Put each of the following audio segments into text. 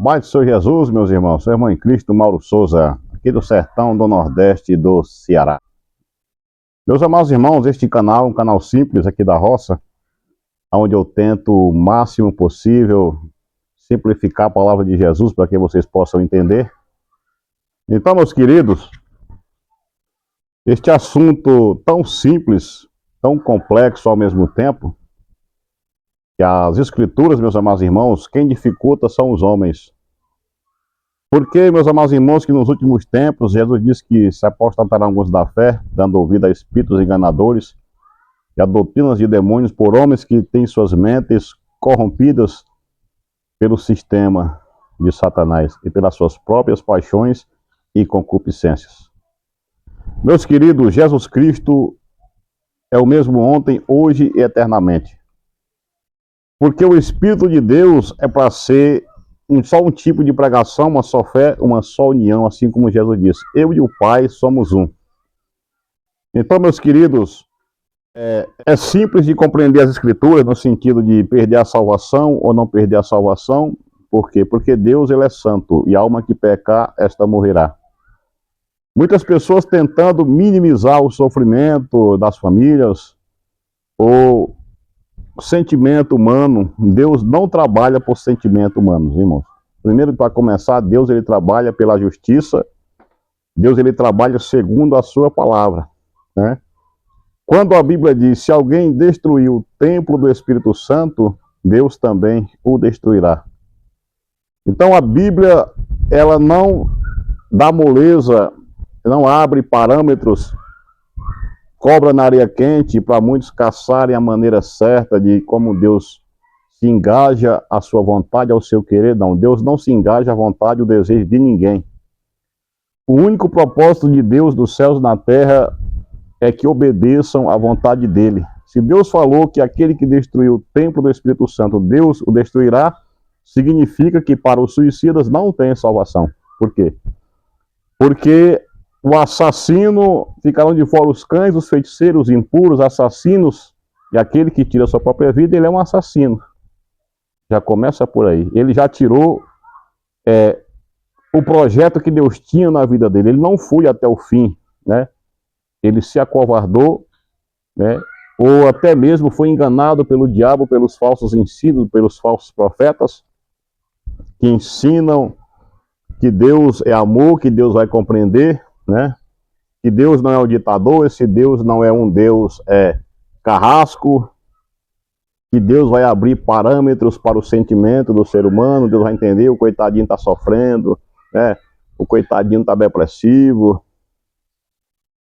paz do Senhor Jesus, meus irmãos. Sou irmão em Cristo, Mauro Souza, aqui do sertão do Nordeste do Ceará. Meus amados irmãos, este canal é um canal simples aqui da roça, onde eu tento o máximo possível simplificar a palavra de Jesus para que vocês possam entender. Então, meus queridos, este assunto tão simples, tão complexo ao mesmo tempo, que as escrituras, meus amados irmãos, quem dificulta são os homens. Porque, meus amados irmãos, que nos últimos tempos, Jesus disse que se apostatarão alguns da fé, dando ouvido a espíritos enganadores e a doutrinas de demônios por homens que têm suas mentes corrompidas pelo sistema de Satanás e pelas suas próprias paixões e concupiscências. Meus queridos, Jesus Cristo é o mesmo ontem, hoje e eternamente. Porque o Espírito de Deus é para ser só um tipo de pregação, uma só fé, uma só união, assim como Jesus disse. Eu e o Pai somos um. Então, meus queridos, é simples de compreender as Escrituras no sentido de perder a salvação ou não perder a salvação. Por quê? Porque Deus, ele é santo, e a alma que pecar, esta morrerá. Muitas pessoas tentando minimizar o sofrimento das famílias ou sentimento humano. Deus não trabalha por sentimento humano, irmãos. Primeiro, para começar, Deus ele trabalha pela justiça. Deus ele trabalha segundo a sua palavra, né? Quando a Bíblia diz, se alguém destruir o templo do Espírito Santo, Deus também o destruirá. Então a Bíblia, ela não dá moleza, não abre parâmetros, cobra na areia quente para muitos caçarem a maneira certa de como Deus se engaja à sua vontade, ao seu querer. Não, Deus não se engaja à vontade e o desejo de ninguém. O único propósito de Deus dos céus e na terra é que obedeçam à vontade dele. Se Deus falou que aquele que destruiu o templo do Espírito Santo, Deus o destruirá, significa que para os suicidas não tem salvação. Por quê? Porque o assassino, ficarão de fora os cães, os feiticeiros, impuros, assassinos, e aquele que tira a sua própria vida, ele é um assassino. Já começa por aí. Ele já tirou o projeto que Deus tinha na vida dele. Ele não foi até o fim, né? Ele se acovardou, né? Ou até mesmo foi enganado pelo diabo, pelos falsos ensinos, pelos falsos profetas, que ensinam que Deus é amor, que Deus vai compreender, né? Que Deus não é um ditador, esse Deus não é um Deus carrasco, que Deus vai abrir parâmetros para o sentimento do ser humano, Deus vai entender, o coitadinho está sofrendo, né? O coitadinho está depressivo.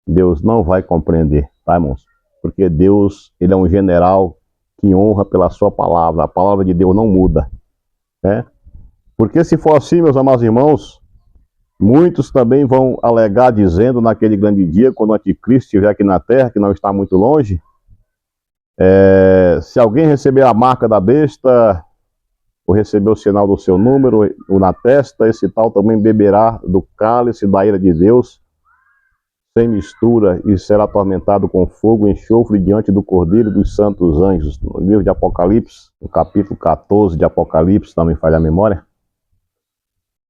Deus não vai compreender, tá, irmãos? Porque Deus, ele é um general que honra pela sua palavra, a palavra de Deus não muda, né? Porque se for assim, meus amados irmãos, muitos também vão alegar dizendo naquele grande dia, quando o anticristo estiver aqui na terra, que não está muito longe, se alguém receber a marca da besta, ou receber o sinal do seu número ou na testa, esse tal também beberá do cálice da ira de Deus, sem mistura, e será atormentado com fogo e enxofre diante do Cordeiro e dos santos anjos. No livro de Apocalipse, no capítulo 14 de Apocalipse, não me falha a memória.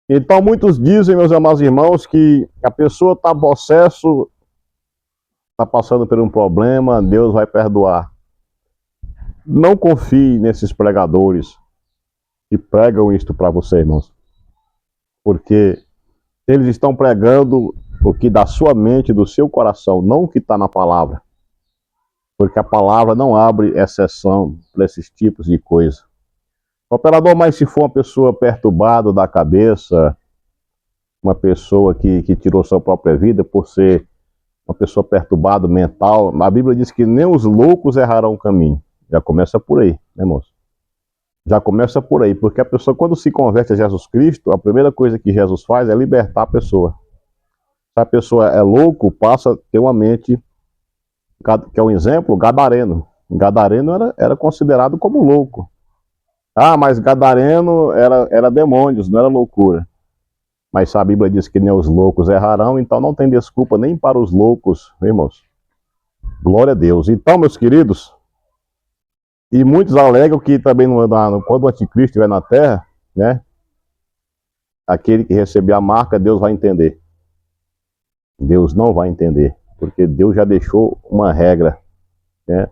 Então muitos dizem, meus amados irmãos, que a pessoa está possesso, está passando por um problema, Deus vai perdoar. Não confie nesses pregadores que pregam isto para você, irmãos. Porque eles estão pregando o que da sua mente, do seu coração, não o que está na palavra. Porque a palavra não abre exceção para esses tipos de coisa. Operador, mas se for uma pessoa perturbada da cabeça, uma pessoa que tirou sua própria vida por ser uma pessoa perturbada mental, a Bíblia diz que nem os loucos errarão o caminho. Já começa por aí, né, moço? Já começa por aí, porque a pessoa, quando se converte a Jesus Cristo, a primeira coisa que Jesus faz é libertar a pessoa. Se a pessoa é louco, passa a ter uma mente, que é um exemplo, gadareno. Gadareno era considerado como louco. Ah, mas gadareno era demônios, não era loucura. Mas a Bíblia diz que nem os loucos errarão, então não tem desculpa nem para os loucos, irmãos. Glória a Deus. Então, meus queridos, e muitos alegam que também quando o anticristo estiver na terra, né, aquele que receber a marca, Deus vai entender. Deus não vai entender, porque Deus já deixou uma regra, né?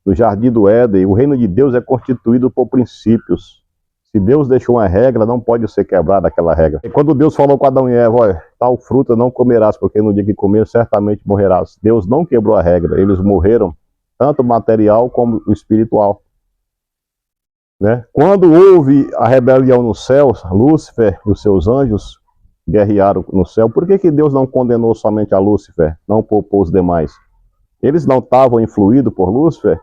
No jardim do Éden, o reino de Deus é constituído por princípios. Se Deus deixou uma regra, não pode ser quebrada aquela regra. E quando Deus falou com Adão e Eva, olha, tal fruta não comerás, porque no dia que comer, certamente morrerás. Deus não quebrou a regra, eles morreram, tanto material como espiritual. Né? Quando houve a rebelião no céu, Lúcifer e os seus anjos guerrearam no céu. Por que Deus não condenou somente a Lúcifer, não poupou os demais? Eles não estavam influídos por Lúcifer?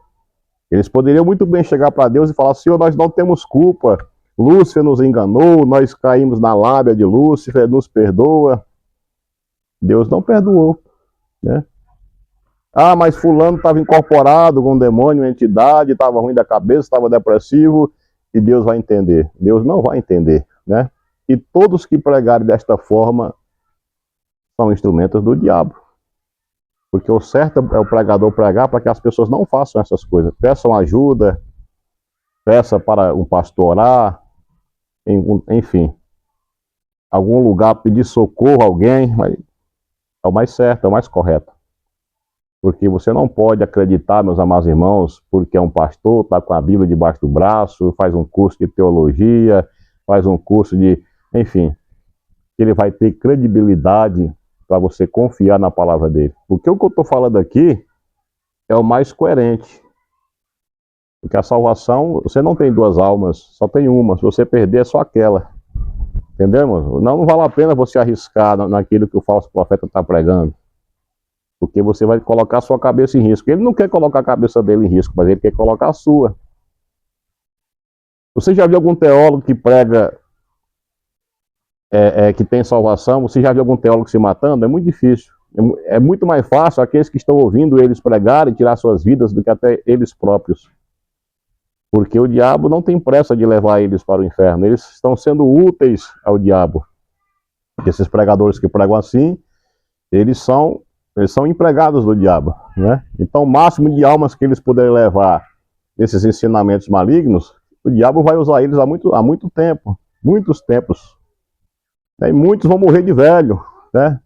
Eles poderiam muito bem chegar para Deus e falar: Senhor, nós não temos culpa, Lúcifer nos enganou, nós caímos na lábia de Lúcifer, nos perdoa. Deus não perdoou, né? Ah, mas fulano estava incorporado com um demônio, uma entidade, estava ruim da cabeça, estava depressivo, e Deus vai entender. Deus não vai entender, né? E todos que pregarem desta forma são instrumentos do diabo. Porque o certo é o pregador pregar para que as pessoas não façam essas coisas. Peçam ajuda, peça para um pastor orar, enfim. Algum lugar pedir socorro a alguém, mas é o mais certo, é o mais correto. Porque você não pode acreditar, meus amados irmãos, porque é um pastor, está com a Bíblia debaixo do braço, faz um curso de teologia, faz um curso de... Enfim, ele vai ter credibilidade para você confiar na palavra dele. Porque o que eu estou falando aqui é o mais coerente. Porque a salvação, você não tem duas almas, só tem uma. Se você perder, é só aquela. Entendeu, irmão? Não vale a pena você arriscar naquilo que o falso profeta está pregando. Porque você vai colocar a sua cabeça em risco. Ele não quer colocar a cabeça dele em risco, mas ele quer colocar a sua. Você já viu algum teólogo que prega que tem salvação? Você já viu algum teólogo se matando? É muito difícil. É muito mais fácil aqueles que estão ouvindo eles pregarem e tirar suas vidas do que até eles próprios. Porque o diabo não tem pressa de levar eles para o inferno. Eles estão sendo úteis ao diabo. Esses pregadores que pregam assim, eles são empregados do diabo, né? Então, o máximo de almas que eles puderem levar nesses ensinamentos malignos, o diabo vai usar eles há muito tempo, muitos tempos. E muitos vão morrer de velho, né?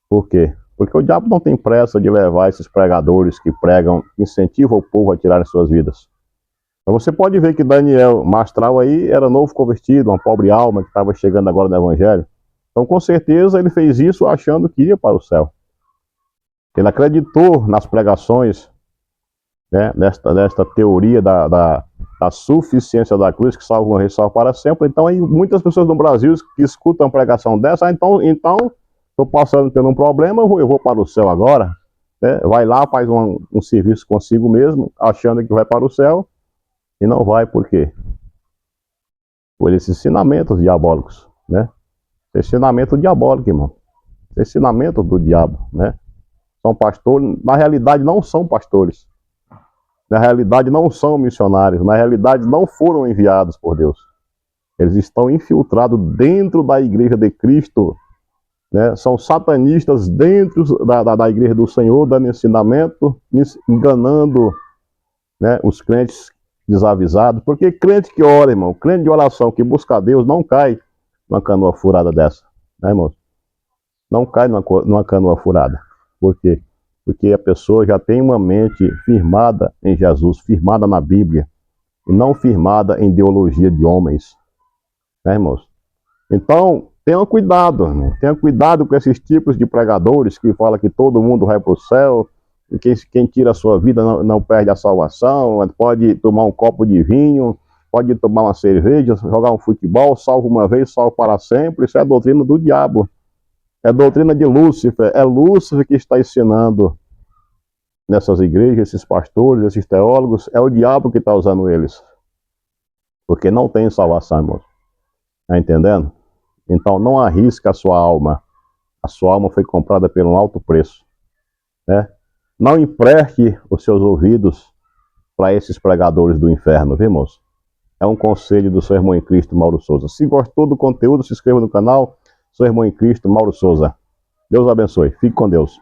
Por quê? Porque o diabo não tem pressa de levar esses pregadores que pregam, incentivam o povo a tirarem suas vidas. Então você pode ver que Daniel Mastral aí era novo convertido, uma pobre alma que estava chegando agora no Evangelho. Então com certeza ele fez isso achando que ia para o céu. Ele acreditou nas pregações, né, nesta teoria da suficiência da cruz, que salva uma vez, salva para sempre. Então, aí, muitas pessoas no Brasil que escutam pregação dessa, então estou passando por um problema, eu vou para o céu agora. Né? Vai lá, faz um serviço consigo mesmo, achando que vai para o céu, e não vai. Por quê? Por esses ensinamentos diabólicos, né? Ensinamento diabólico, irmão. Ensinamento do diabo, né? São pastores, na realidade não são pastores. Na realidade não são missionários, na realidade não foram enviados por Deus. Eles estão infiltrados dentro da igreja de Cristo, né? São satanistas dentro da igreja do Senhor, dando ensinamento, enganando, né, os crentes desavisados. Porque crente que ora, irmão, crente de oração que busca a Deus, não cai numa canoa furada dessa, né, irmão? Não cai numa canoa furada. Por quê? Porque a pessoa já tem uma mente firmada em Jesus, firmada na Bíblia, e não firmada em ideologia de homens. Né, irmãos? Então, tenha cuidado, irmão. Tenha cuidado com esses tipos de pregadores que falam que todo mundo vai para o céu, e quem tira a sua vida não perde a salvação, pode tomar um copo de vinho, pode tomar uma cerveja, jogar um futebol, salvo uma vez, salvo para sempre. Isso é a doutrina do diabo. É a doutrina de Lúcifer. É Lúcifer que está ensinando nessas igrejas, esses pastores, esses teólogos. É o diabo que está usando eles. Porque não tem salvação, irmãos. Está entendendo? Então não arrisque a sua alma. A sua alma foi comprada por um alto preço. Né? Não empreste os seus ouvidos para esses pregadores do inferno, viu, irmãos? É um conselho do seu irmão em Cristo, Mauro Souza. Se gostou do conteúdo, se inscreva no canal. Seu irmão em Cristo, Mauro Souza. Deus abençoe. Fique com Deus.